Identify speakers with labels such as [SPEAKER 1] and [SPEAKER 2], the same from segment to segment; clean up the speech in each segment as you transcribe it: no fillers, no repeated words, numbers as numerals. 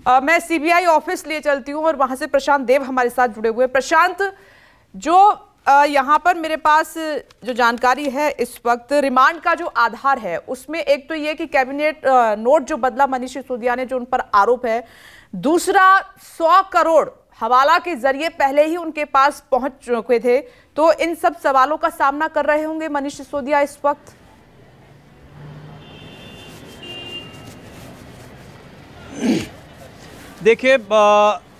[SPEAKER 1] मैं CBI office लिए चलती हूं और वहां से प्रशांत देव हमारे साथ जुड़े हुए। प्रशांत, जो यहाँ पर मेरे पास जो जानकारी है इस वक्त, रिमांड का जो आधार है उसमें एक तो ये कि कैबिनेट नोट जो बदला मनीष सिसोदिया ने, जो उन पर आरोप है। दूसरा, 100 करोड़ हवाला के जरिए पहले ही उनके पास पहुंच चुके थे। तो इन सब सवालों का सामना कर रहे होंगे मनीष सिसोदिया इस वक्त।
[SPEAKER 2] देखिए,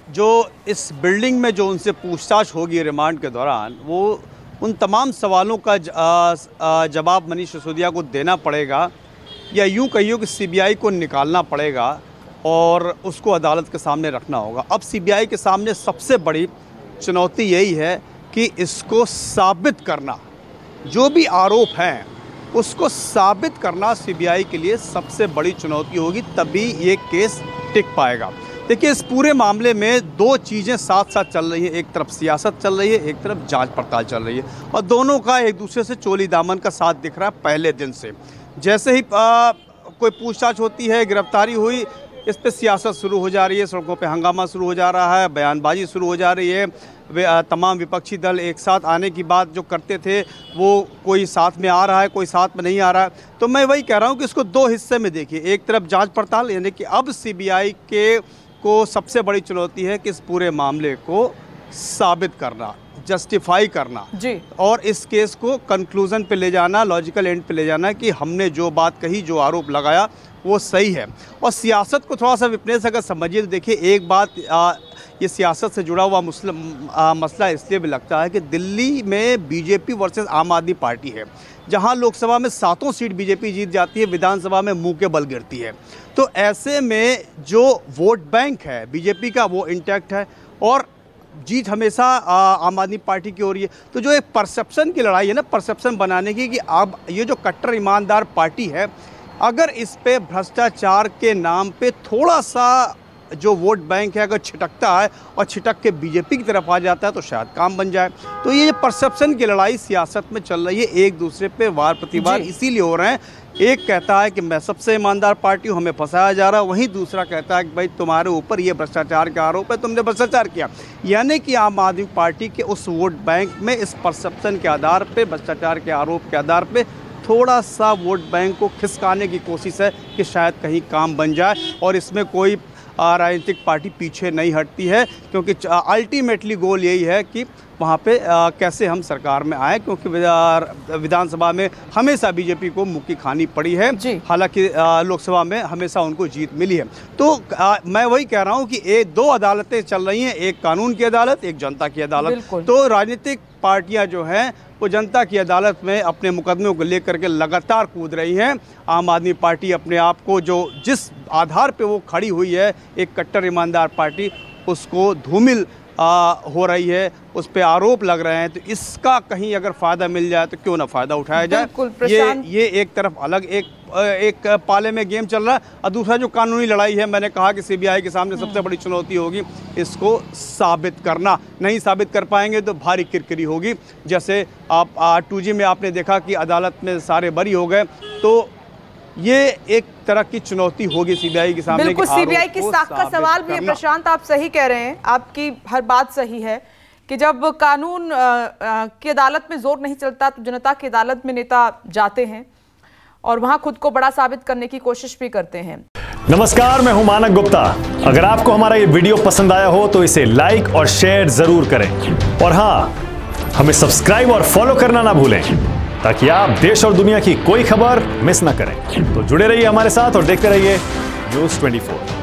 [SPEAKER 2] जो इस बिल्डिंग में जो उनसे पूछताछ होगी रिमांड के दौरान, वो उन तमाम सवालों का जवाब मनीष सिसोदिया को देना पड़ेगा, या यूं कहिए कि सीबीआई को निकालना पड़ेगा और उसको अदालत के सामने रखना होगा। अब सीबीआई के सामने सबसे बड़ी चुनौती यही है कि इसको साबित करना, जो भी आरोप हैं उसको साबित करना सीबीआई के लिए सबसे बड़ी चुनौती होगी, तभी ये केस टिक पाएगा। देखिए, इस पूरे मामले में दो चीज़ें साथ साथ चल रही हैं। एक तरफ सियासत चल रही है, एक तरफ जांच पड़ताल चल रही है, और दोनों का एक दूसरे से चोली दामन का साथ दिख रहा है पहले दिन से। जैसे ही कोई पूछताछ होती है, गिरफ्तारी हुई, इस पर सियासत शुरू हो जा रही है, सड़कों पे हंगामा शुरू हो जा रहा है, बयानबाजी शुरू हो जा रही है। तमाम विपक्षी दल एक साथ आने की बात जो करते थे, वो कोई साथ में आ रहा है, कोई साथ में नहीं आ रहा है। तो मैं वही कह रहा हूँ कि इसको दो हिस्से में देखिए। एक तरफ जांच पड़ताल, यानी कि अब सीबीआई को सबसे बड़ी चुनौती है कि इस पूरे मामले को साबित करना, जस्टिफाई करना
[SPEAKER 1] जी, और
[SPEAKER 2] इस केस को कंक्लूजन पे ले जाना, लॉजिकल एंड पे ले जाना कि हमने जो बात कही, जो आरोप लगाया वो सही है। और सियासत को थोड़ा सा विपनेस अगर समझिए तो देखिए, एक बात ये सियासत से जुड़ा हुआ मसला इसलिए भी लगता है कि दिल्ली में बीजेपी वर्सेस आम आदमी पार्टी है, जहां लोकसभा में 7 सीट बीजेपी जीत जाती है, विधानसभा में मुंह के बल गिरती है। तो ऐसे में जो वोट बैंक है बीजेपी का, वो इंटैक्ट है और जीत हमेशा आम आदमी पार्टी की हो रही है। तो जो एक परसेप्शन की लड़ाई है ना, परसेप्शन बनाने की कि अब ये जो कट्टर ईमानदार पार्टी है, अगर इस पे भ्रष्टाचार के नाम पे थोड़ा सा जो वोट बैंक है अगर छिटकता है और छिटक के बीजेपी की तरफ आ जाता है तो शायद काम बन जाए। तो ये परसेप्शन की लड़ाई सियासत में चल रही है, एक दूसरे पे वार प्रतिवार इसीलिए हो रहे हैं। एक कहता है कि मैं सबसे ईमानदार पार्टी हूँ, हमें फंसाया जा रहा है, वहीं दूसरा कहता है कि भाई तुम्हारे ऊपर ये भ्रष्टाचार का आरोप है, तुमने भ्रष्टाचार किया। यानी कि आम आदमी पार्टी के उस वोट बैंक में इस परसेप्शन के आधार पे, भ्रष्टाचार के आरोप के आधार पे थोड़ा सा वोट बैंक को खिसकाने की कोशिश है कि शायद कहीं काम बन जाए। और इसमें कोई राजनीतिक पार्टी पीछे नहीं हटती है, क्योंकि अल्टीमेटली गोल यही है कि वहाँ पे कैसे हम सरकार में आए, क्योंकि विधानसभा में हमेशा बीजेपी को मुक्की खानी पड़ी है, हालांकि लोकसभा में हमेशा उनको जीत मिली है। तो मैं वही कह रहा हूँ कि ये दो अदालतें चल रही हैं, एक कानून की अदालत, एक जनता की अदालत। तो राजनीतिक पार्टियां जो हैं वो जनता की अदालत में अपने मुकदमों को लेकर के लगातार कूद रही हैं। आम आदमी पार्टी अपने आप को जो जिस आधार पे वो खड़ी हुई है, एक कट्टर ईमानदार पार्टी, उसको धूमिल हो रही है, उस पे आरोप लग रहे हैं। तो इसका कहीं अगर फ़ायदा मिल जाए तो क्यों ना फ़ायदा उठाया जाए। ये एक तरफ अलग एक पाले में गेम चल रहा है, और दूसरा जो कानूनी लड़ाई है, मैंने कहा कि सीबीआई के सामने सबसे बड़ी चुनौती होगी इसको साबित करना। नहीं साबित कर पाएंगे तो भारी किरकिरी होगी। जैसे आप 2G में आपने देखा कि अदालत में सारे बरी हो गए, तो ये एक तरह की चुनौती होगी सीबीआई के सामने।
[SPEAKER 1] बिल्कुल, सीबीआई की साख का सवाल भी है। प्रशांत, आप सही कह रहे हैं, आपकी हर बात सही है कि जब कानून की अदालत में जोर नहीं चलता तो जनता की अदालत में नेता जाते हैं और वहां खुद को बड़ा साबित करने की कोशिश भी करते हैं।
[SPEAKER 3] नमस्कार, मैं हूं मानक गुप्ता। अगर आपको हमारा ये वीडियो पसंद आया हो तो इसे लाइक और शेयर जरूर करें, और हाँ, हमें सब्सक्राइब और फॉलो करना ना भूलें, ताकि आप देश और दुनिया की कोई खबर मिस ना करें। तो जुड़े रहिए हमारे साथ और देखते रहिए News 24।